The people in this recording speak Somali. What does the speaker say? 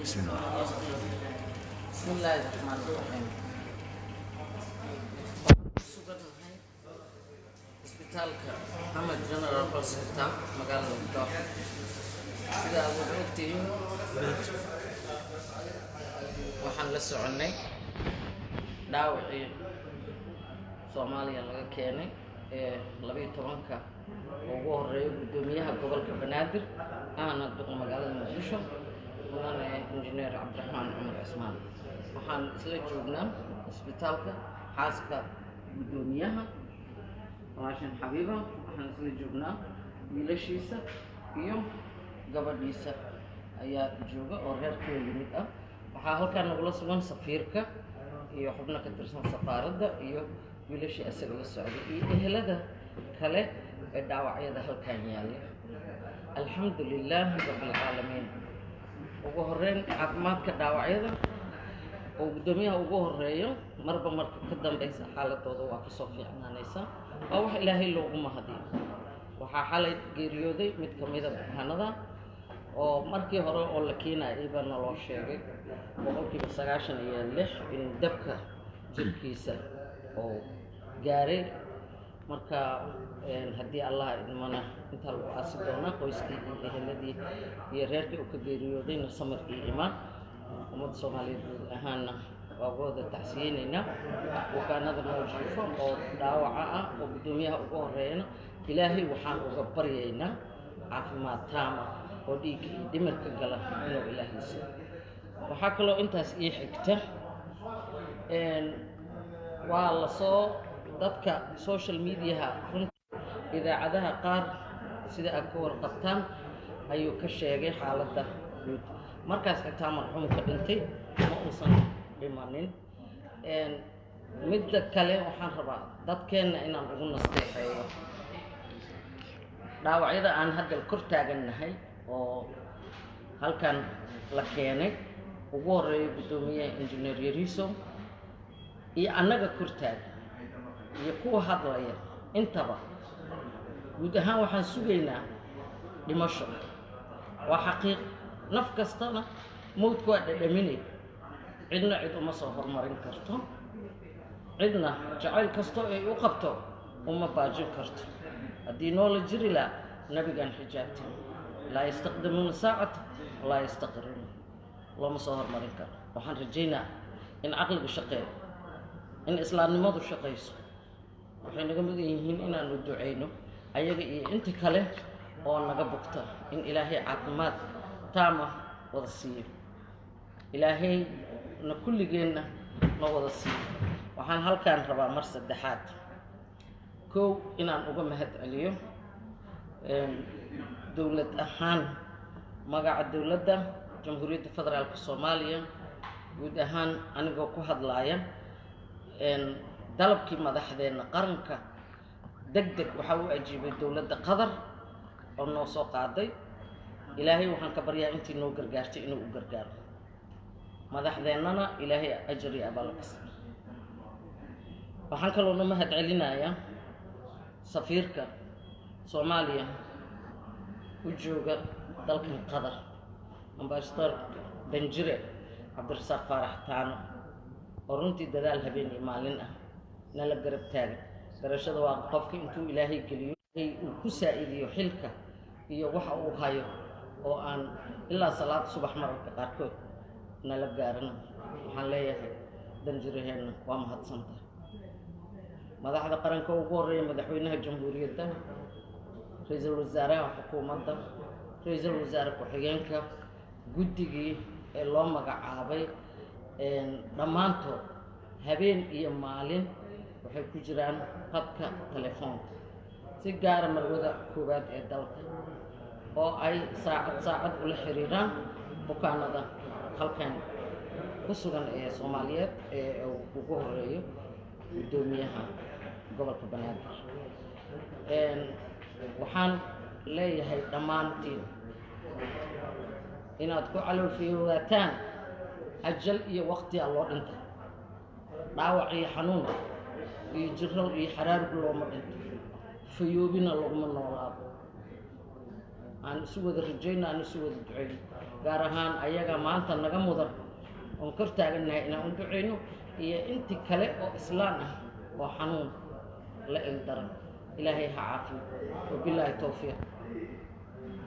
بسم الله. بسم الله الرحمن الرحيم. sugannahay isbitaalka Maxamed General Hospital magaalada Muqdisho. Sida aad ogtihiin waxaan la soconay dhaawacii Soomaaliya laga keenay ee 12ka ugu horeeyay gudoomiyaha gobolka Banaadir ahna duqa magaalada Muqdisho mudane injineer Cabdiraxmaan Cumar Cismaan. waxaan isla joognaa isbitaalka xaaska gudoomiyaha Raashin Xabiiba. waxaan isla joognaa wiilashiisa iyo gabadhiisa ayaa jooga oo reerkooda yimid ah. waxaa halkaan nagula sugan safiirka iyo xubno ka tirsan safaaradda iyo wiilashii isaga la socday iyo ehelada kale ee dhaawacyada halkaan yaalla. alxamdulilaah rabbil caalamiin. ugu horeyn caafimaadka dhaawacyada oo gudoomiyaha ugu horeeyo marba marka ka dambaysa xaaladooda waa kasoo fiicnaanaysa. waa wax ilaahay loogu mahadiyo. waxaa xalay geeriyooday mid ka mid ah bukaanada oo markii hore oo la keenayay baa naloo sheegay 96% in dabka jirkiisa oo gaaray. marka haddii Allah idmana inta lagu aasi doona qoyskii iyo eheladii iyo reerkii uu ka geeriyoodayna samir iyo imaan ummadda Soomaaliyeed guud ahaanna waa wada tacsiyeynayna. bukaanada mawjifo oo dhaawaca ah oo gudoomiyaha ugu horeeyana ilaahay waxaan uga baryaynaa caafimaad taam ah oo dhiig iyo dhimirka gala inuu ilaahay siiyo. waxaa kaloo intaas ii xigta waa la soo dadka social mediaha idaacadaha qaar sida aad ka warqabtaan ayuu ka sheegay xaaladda guud. markaas xitaa marxuumka dhintay ma uusan dhimanin. midda kale waxaan rabaa dadkeenna inaan ugu nasteexeeyo dhaawacyada aan hadda kor taagannahay oo halkan la keenay ugu horeeyo gudoomiyaha injineer Yariso iyo annaga kor taagan iyo kuwa hadlaya intaba guud ahaan waxaan sugaynaa dhimasho. waa xaqiiq naf kastana mowdku waa dhadhaminay. cidna cid uma soo hormarin karto, cidna jacayl kasto ay u qabto uma baajin karto. haddii noola jiri la nabigan xijaabtin laa yastaqdimuuna saacata walaa yastaqiruna looma soo hormarin karo. waxaan rajaynaa in caqligu shaqeeyo, in islaamnimadu shaqayso. waxay naga mudan yihiin inaanu duceyno ayaga iyo inta kale oo naga bugta in ilaahay caafimaad taama wada siiyo. ilaahay na kulligeenna na wada siiyo. waxaan halkaan rabaa mar saddexaad kow inaan uga mahad celiyo dowlad ahaan magaca dowladda jamhuuriyadda federaalka Soomaaliya guud ahaan anigoo ku hadlaaya dalabkii madaxdeena qaranka degdeg waxa uu ajiibay dowladda Qatar oo noo soo qaaday. ilaahay waxaan ka baryaa intii noo gargaartay inuu u gargaaro madaxdeennana ilaahay ajri abaal ka siiyo. waxaan kaloo na mahad celinayaa safiirka Soomaaliya u jooga dalkan Qatar ambassador Danjire Cabdirasaaq Faarax Taano oo runtii dadaal habeen iyo maalin ah nala garab taagan. garashada waa qofka intuu ilaahay geliyo uu ku saa'idiyo xilka iyo waxa uu hayo oo aan ilaa salaad subax mararka qaarkood nala gaaran. waxaan leeyahay danjiraheenna waa mahadsantahay. madaxda qaranka ugu horeeya madaxweynaha jamhuuriyadda, ra'iisul wasaaraha xukuumadda, ra'iisul wasaare ku-xigeenka, guddigii ee loo magacaabay dhammaantood habeen iyo maalin waxay ku jiraan qadka telefoonka. si gaara marwada koowaad ee dalka oo ay saacad ula xiriiraan bukaanada halkan ku sugan ee Soomaaliyeed ee ugu horeeyo gudoomiyaha gobolka Banaadir. waxaan leeyahay dhammaantiin inaad ku caloolfiyoodataan ajal iyo waqti loo dhintay. dhaawac iyo xanuun iyo jirro iyo xaraargu looma dhinto, fayoobina laguma noolaado. aan isu wada rajayno aan isu wada duceyno gaar ahaan ayaga maanta naga mudan oon kor taagannahay inaan u duceyno iyo intii kale oo islaan ah oo xanuun la ildaran ilaahay ha caafiyo wabilaahi towfiiq